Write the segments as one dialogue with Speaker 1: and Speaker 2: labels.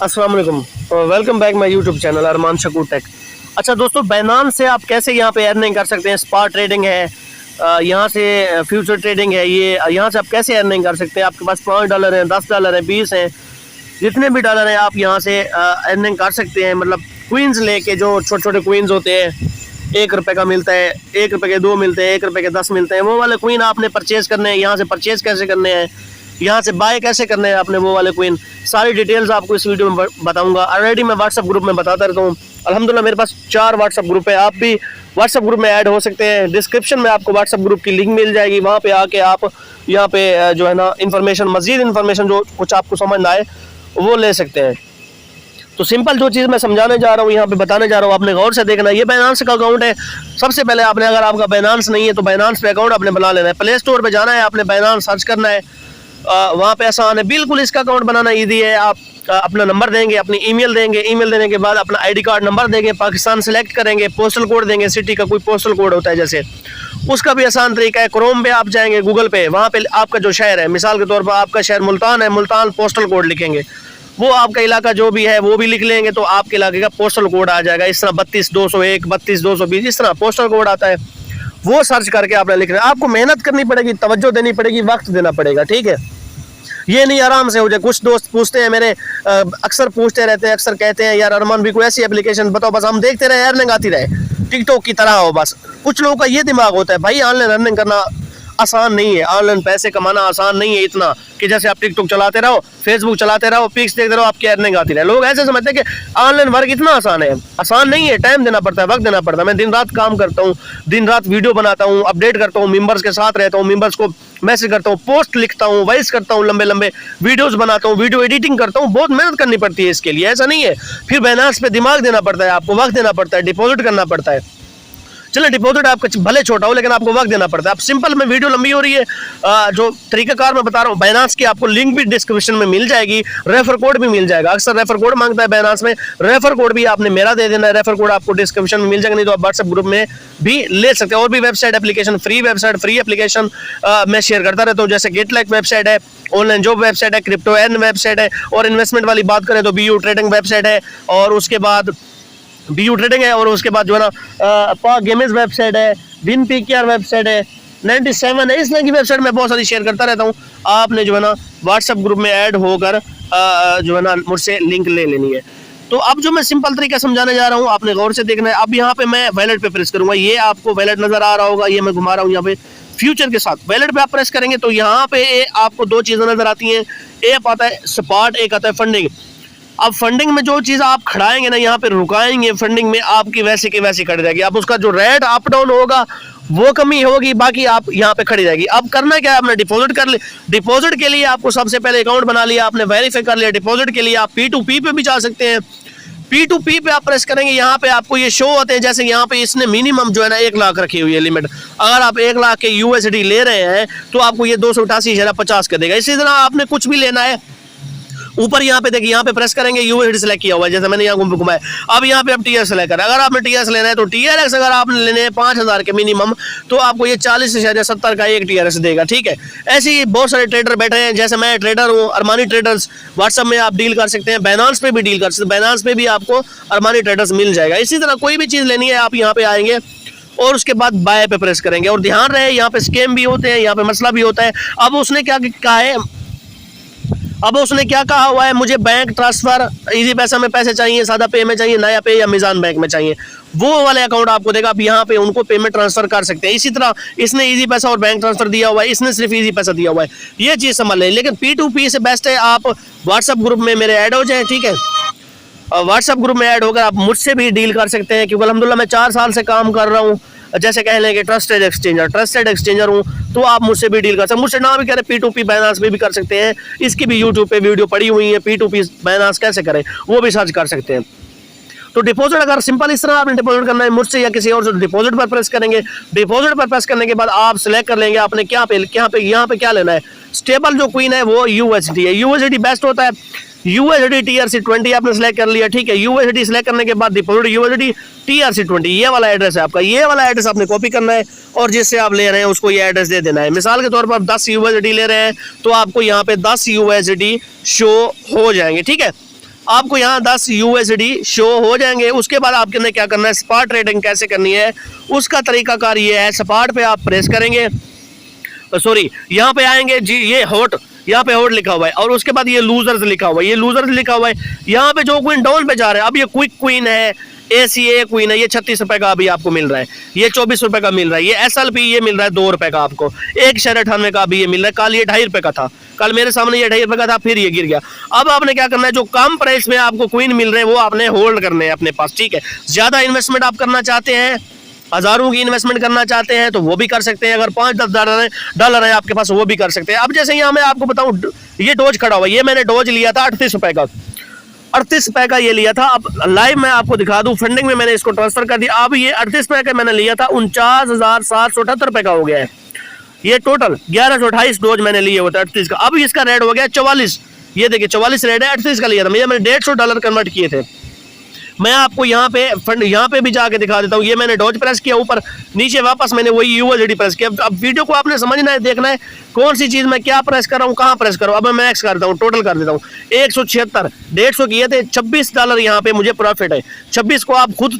Speaker 1: अस्सलाम वालेकुम, welcome back my YouTube channel Arman Shakoor tech. अच्छा दोस्तों, बाइनेंस से आप कैसे यहाँ पे अर्निंग कर सकते हैं। स्पॉट ट्रेडिंग है, यहाँ से फ्यूचर ट्रेडिंग है। ये यहाँ से आप कैसे अर्निंग कर सकते हैं। आपके पास $5 हैं, $10 हैं, 20 हैं, जितने भी डॉलर हैं आप यहाँ से अर्निंग कर सकते हैं। मतलब क्वींस लेके, जो छोटे छोटे क्वींस होते हैं, ₹1 का मिलता है, ₹1 के 2 मिलते हैं, ₹1 के 10 मिलते हैं, वो वाले क्वीन आपने परचेज़ करने हैं। यहाँ से परचेज़ कैसे करने हैं, यहाँ से बाय कैसे करने हैं आपने वो वाले क्वीन, सारी डिटेल्स आपको इस वीडियो में बताऊंगा। ऑलरेडी मैं व्हाट्सअप ग्रुप में बताता रहता हूँ। अल्हम्दुलिल्लाह मेरे पास 4 व्हाट्सअप ग्रुप है। आप भी व्हाट्सअप ग्रुप में ऐड हो सकते हैं। डिस्क्रिप्शन में आपको व्हाट्सअप ग्रुप की लिंक मिल जाएगी, वहाँ पे आके आप यहाँ पे जो है ना इन्फॉर्मेशन, मज़ीद इन्फॉर्मेशन जो कुछ आपको समझ ना आए वो ले सकते हैं। तो सिंपल जो चीज़ मैं समझाने जा रहा हूँ, यहाँ पे बताने जा रहा हूँ, आपने गौर से देखना। ये बाइनेंस का अकाउंट है। सबसे पहले आपने, अगर आपका बाइनेंस नहीं है तो बाइनेंस पे अकाउंट आपने बना लेना है। प्ले स्टोर पे जाना है, आपने बाइनेंस सर्च करना है, वहाँ पे आसान है बिल्कुल। इसका अकाउंट बनाना ईजी है। आप अपना नंबर देंगे, अपनी ईमेल देंगे, ईमेल देने के बाद अपना आईडी कार्ड नंबर देंगे, पाकिस्तान सेलेक्ट करेंगे, पोस्टल कोड देंगे, सिटी का कोई पोस्टल कोड होता है जैसे, उसका भी आसान तरीका है। क्रोम पे आप जाएंगे, गूगल पे, वहाँ पे आपका जो शहर है, मिसाल के तौर पर आपका शहर मुल्तान है, मुल्तान पोस्टल कोड लिखेंगे, वो आपका इलाका जो भी है वो भी लिख लेंगे, तो आपके इलाके का पोस्टल कोड आ जाएगा। इस तरह 32201, 32220, इस तरह पोस्टल कोड आता है। वो सर्च करके आपने लिखना है। आपको मेहनत करनी पड़ेगी, तवज्जो देनी पड़ेगी, वक्त देना पड़ेगा, ठीक है। ये नहीं आराम से हो जाए। कुछ दोस्त पूछते हैं मेरे, अक्सर पूछते रहते हैं, अक्सर कहते हैं यार अरमान भी कोई ऐसी एप्लीकेशन बताओ बस हम देखते रहे, अर्निंग आती रहे, टिकटॉक की तरह हो बस। कुछ लोगों का ये दिमाग होता है, भाई ऑनलाइन अर्निंग करना आसान नहीं है, ऑनलाइन पैसे कमाना आसान नहीं है इतना कि जैसे आप टिकटॉक चलाते रहो, फेसबुक चलाते रहो, पिक्स देखते रहो, आपकी अर्निंग आती रहे। लोग ऐसे समझते हैं कि ऑनलाइन वर्क इतना आसान है। आसान नहीं है, टाइम देना पड़ता है, वक्त देना पड़ता है। मैं दिन रात काम करता हूँ, दिन रात वीडियो बनाता हूँ, अपडेट करता हूँ, मेंबर्स के साथ रहता हूँ, मेंबर्स को मैसेज करता हूँ, पोस्ट लिखता हूँ, वॉइस करता हूँ, लंबे लंबे वीडियोस बनाता हूँ, वीडियो एडिटिंग करता हूँ। बहुत मेहनत करनी पड़ती है इसके लिए, ऐसा नहीं है। फिर बाइनेंस पे दिमाग देना पड़ता है, आपको वक्त देना पड़ता है, डिपॉजिट करना पड़ता है। चलो डिपॉजिट आपका भले छोटा हो लेकिन आपको वक्त देना पड़ता है। अब सिंपल में वीडियो लंबी हो रही है, जो तरीकाकार मैं बता रहा हूँ, बाइनेंस की आपको लिंक भी डिस्क्रिप्शन में मिल जाएगी, रेफर कोड भी मिल जाएगा। अक्सर रेफर कोड मांगता है बाइनेंस में, रेफर कोड भी आपने मेरा दे देना है। रेफर कोड आपको डिस्क्रिप्शन में मिल जाएगा, नहीं तो आप व्हाट्सएप ग्रुप में भी ले सकते हैं। और भी वेबसाइट एप्लीकेशन, फ्री एप्लीकेशन मैं शेयर करता रहता हूँ, जैसे गेटलैक वेबसाइट है, ऑनलाइन जॉब वेबसाइट है, क्रिप्टो अर्न वेबसाइट है, और इन्वेस्टमेंट वाली बात करें तो BU ट्रेडिंग वेबसाइट है, और उसके बाद BU ट्रेडिंग है, और उसके बाद जो है ना पाक गेम्स वेबसाइट है, विन PKR वेबसाइट है, 97 है। इस तरह की वेबसाइट मैं बहुत सारी शेयर करता रहता हूँ। आपने जो है ना व्हाट्सएप ग्रुप में ऐड होकर जो है ना मुझसे लिंक ले लेनी है। तो अब जो मैं सिंपल तरीका समझाने जा रहा हूँ, आपने गौर से देखना है। अब यहाँ पे मैं वैलेट पे प्रेस करूँगा, ये आपको वैलेट नजर आ रहा होगा, ये मैं घुमा रहा हूँ यहाँ पे फ्यूचर के साथ। वैलेट पे आप प्रेस करेंगे तो यहाँ पे आपको 2 चीज़ें नजर आती हैं, एक आता है स्पॉट, एक आता है फंडिंग। अब फंडिंग में जो चीज़ आप खड़ाएंगे ना, यहाँ पे रुकाएंगे, फंडिंग में आपकी वैसे की वैसी खड़ी रहेगी। अब उसका जो रेट अप डाउन होगा वो कमी होगी, बाकी आप यहाँ पे खड़ी रहेगी। अब करना क्या है, आपने डिपॉजिट कर लिया। डिपॉजिट के लिए आपको सबसे पहले अकाउंट बना लिया, आपने वेरीफाई कर लिया। डिपॉजिट के लिए आप P2P पे भी जा सकते हैं। P2P पे आप प्रेस करेंगे, यहाँ पे आपको ये शो होते हैं, जैसे यहाँ पे इसने मिनिमम जो है ना 1 लाख रखी हुई है लिमिट। अगर आप 1 लाख के USD ले रहे हैं तो आपको ये 288,50 का देगा। इसी तरह आपने कुछ भी लेना है, ऊपर यहाँ पे देखिए, यहाँ पे प्रेस करेंगे, USD सेलेक्ट किया हुआ है, जैसे मैंने यहाँ घुमाया। अब यहाँ पे आप TRX सेलेक्ट करें। अगर आपने TRX लेना है तो TRX अगर आपने लेने हैं 5,000 के मिनिमम, तो आपको ये 40,70 का एक TRX देगा, ठीक है। ऐसे ही बहुत सारे ट्रेडर बैठे हैं, जैसे मैं ट्रेडर हूँ, अरमानी ट्रेडर्स। व्हाट्सएप में आप डील कर सकते हैं, बाइनेंस पे भी डील कर सकते हैं, बाइनेंस पे भी आपको अरमानी ट्रेडर्स मिल जाएगा। इसी तरह कोई भी चीज़ लेनी है, आप यहाँ पे आएंगे और उसके बाद बाय पे प्रेस करेंगे। और ध्यान रहे, यहाँ पे स्कैम भी होते हैं, यहाँ पे मसला भी होता है। अब उसने क्या कहा है, अब उसने क्या कहा हुआ है, मुझे बैंक ट्रांसफर, इजी पैसा में पैसे चाहिए, सादा पे में चाहिए, नया पे या मीज़ान बैंक में चाहिए, वो वाले अकाउंट आपको देगा। आप यहाँ पे उनको पेमेंट ट्रांसफर कर सकते हैं। इसी तरह इसने इजी पैसा और बैंक ट्रांसफर दिया हुआ है, इसने सिर्फ इजी पैसा दिया हुआ है, ये चीज़ समझ लें। लेकिन P2P से बेस्ट है आप व्हाट्सएप ग्रुप में मेरे ऐड हो जाए, ठीक है। व्हाट्सएप ग्रुप में ऐड होकर आप मुझसे भी डील कर सकते हैं, क्योंकि अल्हम्दुलिल्लाह मैं 4 साल से काम कर रहा हूँ, जैसे कह लें कि ट्रस्टेड एक्सचेंजर हूँ, तो आप मुझसे भी डील कर सकते हैं। मुझसे ना भी करें, P2P बाइनेंस पे भी कर सकते हैं। इसकी भी यूट्यूब पे वीडियो पड़ी हुई है, P2P बाइनेंस कैसे करें वो भी सर्च कर सकते हैं। तो डिपॉजिट अगर सिंपल इस तरह आपने डिपॉजिट करना है मुझसे या किसी और से, डिपॉजिट पर प्रेस करेंगे। डिपॉजिट पर प्रेस करने के बाद आप सिलेक्ट कर लेंगे आपने यहाँ पे क्या लेना है। स्टेबल जो क्वीन है वो USD है, USD बेस्ट होता है। USD TRC20 आपने सेलेक्ट कर लिया, ठीक है। USD सेलेक्ट करने के बाद डिपॉजिट USD TRC20, ये वाला एड्रेस है आपका, ये वाला एड्रेस आपने कॉपी करना है और जिससे आप ले रहे हैं उसको ये एड्रेस दे देना है। मिसाल के तौर पर आप 10 USD ले रहे हैं तो आपको यहाँ पे 10 USD शो हो जाएंगे, ठीक है। आपको यहाँ 10 USD शो हो जाएंगे। उसके बाद आपने क्या करना है, स्पॉट ट्रेडिंग कैसे करनी है उसका तरीकाकार ये है। स्पॉट पे आप प्रेस करेंगे, सॉरी यहाँ पे आएंगे जी, ये हॉट, यहाँ पे हॉट लिखा हुआ है और उसके बाद ये लूजर्स लिखा हुआ है, ये लूजर्स लिखा हुआ है। यहाँ पे जो क्वीन डाउन पे जा रहा है, अब ये क्विक क्वीन है, ACA क्वीन है, ये 36 रुपए का अभी आपको मिल रहा है, ये 24 रुपए का मिल रहा है। ये SLP ये मिल रहा है 2 रुपए का आपको, एक शेयर 98 का अभी ये मिल रहा है। कल ये 2.5 रुपए का था, कल मेरे सामने ये 2.5 रुपए का था, फिर ये गिर गया। अब आपने क्या करना है, जो कम प्राइस में आपको क्वीन मिल रहे हैं वो आपने होल्ड करने हैं अपने पास, ठीक है। ज्यादा इन्वेस्टमेंट आप करना चाहते हैं, हजारों की इन्वेस्टमेंट करना चाहते हैं तो वो भी कर सकते हैं। अगर 5-10 डॉलर है आपके पास वो भी कर सकते हैं। अब जैसे यहाँ मैं आपको बताऊं, ये डोज खड़ा हुआ है, ये मैंने डोज लिया था 38 रुपए का, 38 रुपए का ये लिया था। अब लाइव मैं आपको दिखा दूं, फंडिंग में मैंने इसको ट्रांसफर कर दिया। अब ये 38 रुपए का मैंने लिया था, 49,778 रुपए का हो गया है। ये टोटल 1128 डोज मैंने लिए होते 38 का। अब इसका रेट हो गया 44, ये देखिए 44 रेट है, 38 का लिया था मैंने $150 कन्वर्ट किए थे। मैं आपको यहाँ पे फंड यहाँ पे भी जाके दिखा देता हूँ। ये मैंने डॉज प्रेस किया, ऊपर नीचे वापस मैंने वही USD प्रेस किया। अब वीडियो को आपने समझना है, देखना है कौन सी चीज मैं क्या प्रेस कर रहा हूँ, कहाँ प्रेस कर रहा हूँ। अब मैं मैक्स कर देता हूँ, टोटल कर देता हूँ। 176, 150 किए थे, $26 यहाँ पे मुझे प्रॉफिट है। 26 को आप खुद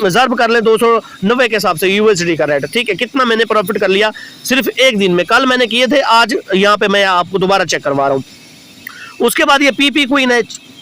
Speaker 1: जर्ब कर ले 290 के हिसाब से USD का रेट, ठीक है। कितना मैंने प्रॉफिट कर लिया सिर्फ एक दिन में। कल मैंने किए थे, आज यहाँ पे मैं आपको दोबारा चेक करवा रहा हूँ। उसके बाद ये PP क्वीन है,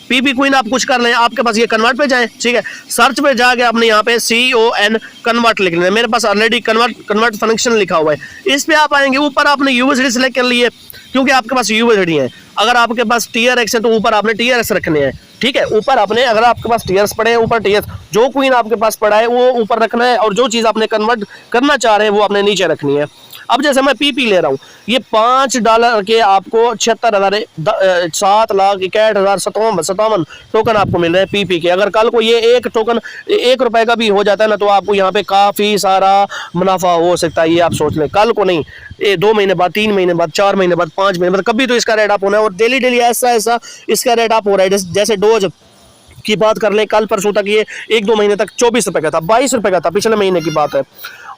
Speaker 1: PP क्वीन आप कुछ कर लें, आपके पास ये कन्वर्ट पे जाए, ठीक है। सर्च पे जाके आपने यहाँ पे CON कन्वर्ट लिख लेना। मेरे पास ऑलरेडी कन्वर्ट फंक्शन लिखा हुआ है। इस पे आप आएंगे, ऊपर आपने USD सेलेक्ट कर लिए क्योंकि आपके पास USD है। अगर आपके पास TRX है तो ऊपर आपने TRX रखने हैं, ठीक है। ऊपर आपने, अगर आपके पास TRX पड़े हैं ऊपर TRX, जो क्वीन आपके पास पड़ा है वो ऊपर रखना है और जो चीज आपने कन्वर्ट करना चाह रहे हैं वो आपने नीचे रखनी है। अब जैसे मैं PP ले रहा हूँ, ये $5 के आपको 7,61,57 टोकन आपको मिल रहे हैं PP के। अगर कल को ये एक टोकन 1 रुपए का भी हो जाता है ना, तो आपको यहाँ पे काफी सारा मुनाफा हो सकता है। ये आप सोच लें, कल को नहीं, 2 महीने बाद, 3 महीने बाद, 4 महीने बाद, 5 महीने बाद, कभी तो इसका रेट अप होना है। और डेली डेली ऐसा इसका रेट अप हो रहा है। जैसे डोज की बात कर लें, कल परसों तक ये 1-2 महीने तक 24 रुपए का था, 22 रुपए का था, पिछले महीने की बात है।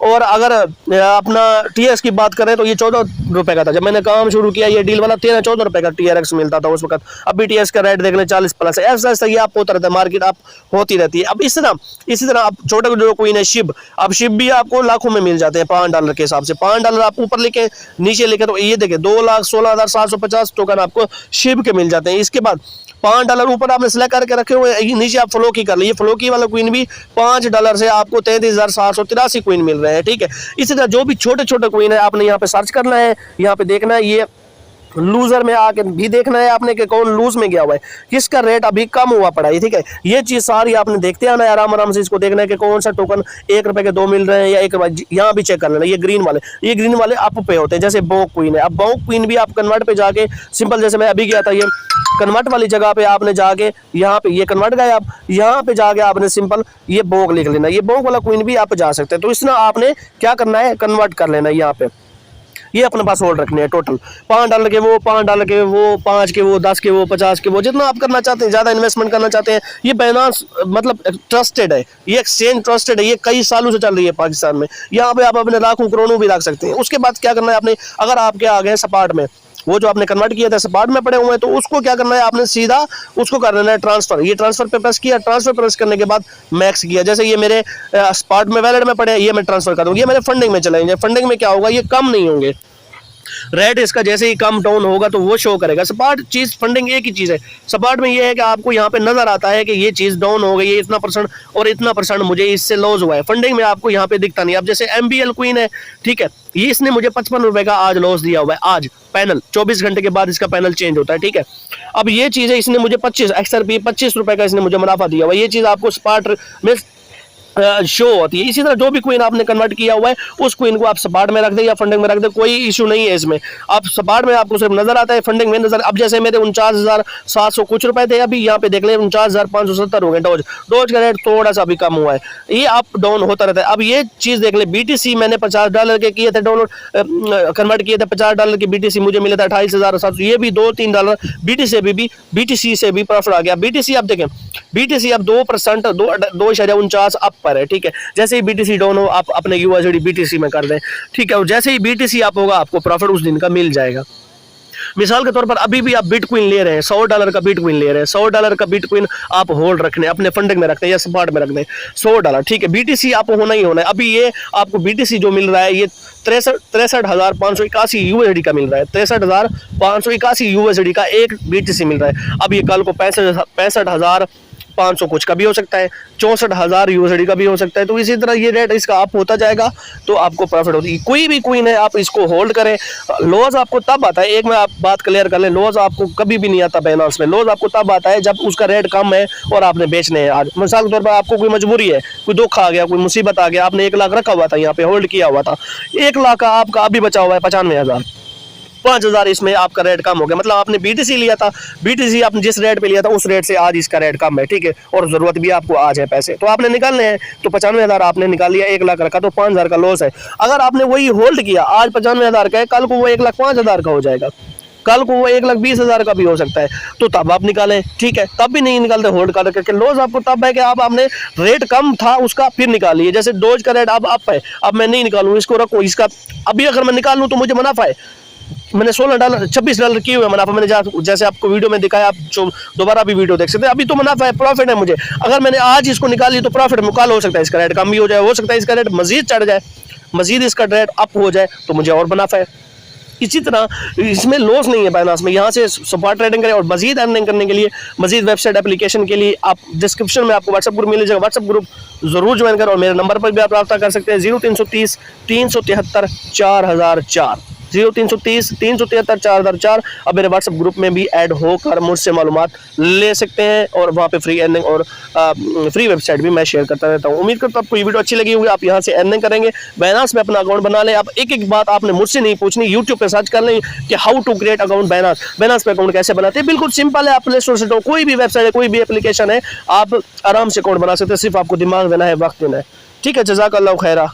Speaker 1: और अगर अपना TRX की बात करें तो ये 14 रुपए का था। जब मैंने काम शुरू किया ये डील वाला 13-14 रुपए का TRX मिलता था उस वक्त। अभी TRX का रेट देख लें 40+ है। ऐसा ये आप होता रहता है, मार्केट आप होती रहती है। अब इसी तरह आप छोटे जो कोई है शिब, अब शिब भी आपको लाखों में मिल जाते हैं $5 के हिसाब से। $5 आप ऊपर लिखे नीचे लिखे तो ये देखे 2,16,750 टोकन आपको शिब के मिल जाते हैं। इसके बाद $5 ऊपर आपने सिलेक्ट करके रखे हुए, नीचे आप फ्लो की कर लीजिए। फ्लो की वाला क्वीन भी $5 से आपको 33,783 क्वीन मिल रहे हैं, ठीक है। इसी तरह जो भी छोटे छोटे क्वीन है आपने यहाँ पे सर्च करना है, यहाँ पे देखना है। ये लूजर में आके भी देखना है आपने कि कौन लूज में गया हुआ है, किसका रेट अभी कम हुआ पड़ा है, ठीक है। ये चीज सारी आपने देखते आना है, आराम से इसको देखना है कि कौन सा टोकन 1 रुपए के 2 मिल रहे हैं या 1 रुपए। यहाँ भी चेक कर लेना, ये ग्रीन वाले अप पे होते हैं, जैसे बॉक क्वीन है। अब बॉक क्वीन भी आप कन्वर्ट पे जाके सिंपल, जैसे मैं अभी गया था, ये कन्वर्ट वाली जगह पे आपने जाके यहाँ पे ये कन्वर्ट गए, आप यहाँ पे जाके आपने सिंपल ये बॉक लिख लेना। ये बॉक वाला क्वीन भी आप जा सकते हैं। तो इसमें आपने क्या करना है, कन्वर्ट कर लेना है। यहाँ पे ये अपने पास होल्ड रखने हैं टोटल $5 के वो, $5 के वो, 5 के वो, 10 के वो, 50 के वो, जितना आप करना चाहते हैं, ज्यादा इन्वेस्टमेंट करना चाहते हैं। ये बाइनेंस मतलब ट्रस्टेड है, ये एक्सचेंज ट्रस्टेड है, ये कई सालों से चल रही है पाकिस्तान में। यहाँ पे आप अपने लाखों करोड़ों भी रख सकते हैं। उसके बाद क्या करना है आपने, अगर आपके आ गए सपाट में, वो जो आपने कन्वर्ट किया था सपाट में पड़े हुए हैं, तो उसको क्या करना है आपने, सीधा उसको कर लेना है ट्रांसफर। ये ट्रांसफर पे प्रेस किया, ट्रांसफर प्रेस करने के बाद मैक्स किया। जैसे ये मेरे स्पॉट में वैलेट में पड़े, ये मैं ट्रांसफर कर दूंगा, ये मेरे फंडिंग में चलाएंगे। फंडिंग में क्या होगा, ये कम नहीं होंगे, रेट इसका जैसे ही कम डाउन होगा तो वो शो करेगा। सपाट चीज, फंडिंग एक ही चीज है। सपाट में ये है कि आपको यहाँ पे नजर आता है कि ये चीज डाउन हो गई है इतना % और इतना % मुझे इससे लॉस हुआ है। फंडिंग में आपको यहाँ पे दिखता नहीं। अब जैसे MBL क्वीन है, ठीक है, ये इसने मुझे 55 रुपए का आज लॉस दिया हुआ है। आज पैनल 24 घंटे के बाद इसका पैनल चेंज होता है, ठीक है। अब ये चीज है, इसने मुझे 25 रुपए का इसने मुझे मुनाफा दिया हुआ है। ये चीज आपको स्पॉट में शो होती है। इसी तरह जो भी क्वीन आपने कन्वर्ट किया हुआ है उस क्वीन को आप सपाट में रख दे या फंडिंग में रख दे, कोई इशू नहीं है इसमें। आप सपाट में आपको सिर्फ नजर आता है, फंडिंग में नजर। अब जैसे मेरे 49,700 कुछ रुपए थे, अभी यहाँ पे देख ले 49,570 हो गए। डोज का रेट थोड़ा सा अभी कम हुआ है, ये अप डाउन होता रहता है। अब ये चीज देख ले, BTC मैंने $50 के किए थे डाउनलोड, कन्वर्ट किए थे। $50 की BTC मुझे मिले थे 28,700। ये भी $2-3 BTC से भी प्रॉफिट आ गया। BTC आप देखें, BTC अब 2% 2.49 अप पर है, ठीक है। जैसे ही BTC डाउन हो आप अपने USD BTC में कर दें, ठीक है। और जैसे ही BTC अप होगा आपको प्रॉफिट उस दिन का मिल जाएगा। मिसाल के तौर पर अभी भी आप बिटकॉइन ले रहे हैं, $100 का बिटकॉइन ले रहे हैं, $100 का बिटकॉइन आप होल्ड रखने अपने फंडिंग में रखते हैं या स्पॉट में रखते हैं, $100, ठीक है। बीटीसी आपको होना ही होना है। अभी ये आपको बीटीसी जो मिल रहा है ये 63,581 यूएसडी का मिल रहा है, 63,581 यूएसडी का एक बीटीसी मिल रहा है। अब ये कल को 65,500 कुछ का भी हो सकता है, 64,000 यूएसडी का भी हो सकता है। तो इसी तरह ये रेट इसका अप होता जाएगा तो आपको प्रॉफिट होती है। कोई भी कॉइन है आप इसको होल्ड करें। लॉस आपको तब आता है, एक मैं आप बात क्लियर कर लें, लॉस आपको कभी भी नहीं आता बाइनेंस में। लॉस आपको तब आता है जब उसका रेट कम है और आपने बेचने हैं। आज मिसाल के तौर पर आपको कोई मजबूरी है, कोई दुख आ गया, कोई मुसीबत आ गया, आपने 1 लाख रखा हुआ था, यहाँ पे होल्ड किया हुआ था, 1 लाख का आपका अभी बचा हुआ है 95,000, 5,000 इसमें आपका रेट कम हो गया। मतलब आपने बीटीसी लिया था, बीटीसी आपने जिस रेट पे लिया था उस रेट से आज इसका रेट कम है, ठीक है, और जरूरत भी आपको आज है पैसे, तो आपने निकालने हैं। तो 95,000 आपने निकाल लिया, 1 लाख रखा तो 5,000 का लॉस है। अगर आपने वही होल्ड किया, आज 95,000 का है, कल को वो 1,05,000 का हो जाएगा, कल को वो 1,20,000 का भी हो सकता है, तो तब आप निकालें, ठीक है। तब भी नहीं निकालते होल्ड कर करके। लॉस आपको तब है कि आप आपने रेट कम था उसका फिर निकालिए। जैसे डोज का रेट अब अप है, अब मैं नहीं निकालूँ, इसको रखूँ, इसका अभी अगर मैं निकाल लूँ तो मुझे मुनाफा है। मैंने $16 $26 किए हुए मुनाफा, मैंने जैसे आपको वीडियो में दिखाया, आप जो दोबारा भी वीडियो देख सकते हैं। अभी तो मुनाफा है, प्रॉफिट है मुझे। अगर मैंने आज इसको निकाल ली तो प्रॉफिट मुकाल हो सकता है, इसका रेट कम भी हो जाए, हो सकता है इसका रेट मजीद चढ़ जाए, मजीद इसका रेट अप हो जाए तो मुझे और मुनाफा है। इसी तरह इसमें लॉस नहीं है बाइनेंस में। यहाँ से स्पॉट ट्रेडिंग करें और मजीद अर्निंग करने के लिए, मजीद वेबसाइट एप्लीकेशन के लिए आप डिस्क्रिप्शन में आपको व्हाट्सएप ग्रुप मिल जाएगा, व्हाट्सएप ग्रुप जरूर ज्वाइन करें। और मेरे नंबर पर भी आप रब्ता कर सकते हैं 0330 373 4004, 0330 373 4004। अब मेरे व्हाट्सएप ग्रुप में भी ऐड होकर मुझसे मालूमात ले सकते हैं और वहाँ पे फ्री अर्निंग और फ्री वेबसाइट भी मैं शेयर करता रहता हूँ। उम्मीद करता हूँ आपको ये वीडियो अच्छी लगी होगी, आप यहाँ से अर्निंग करेंगे। बाइनेंस में अपना अकाउंट बना लें। आप एक एक बात आपने मुझसे नहीं पूछनी, यूट्यूब पे सर्च कर लें कि how to create account Binance, Binance पे अकाउंट कैसे बनाते हैं। बिल्कुल सिंपल है, आप प्ले स्टोर से कोई भी वेबसाइट है, कोई भी एप्लीकेशन है, आप आराम से अकाउंट बना सकते हैं। सिर्फ आपको दिमाग देना है, वक्त देना है, ठीक है। जज़ाकल्लाहु खैरा।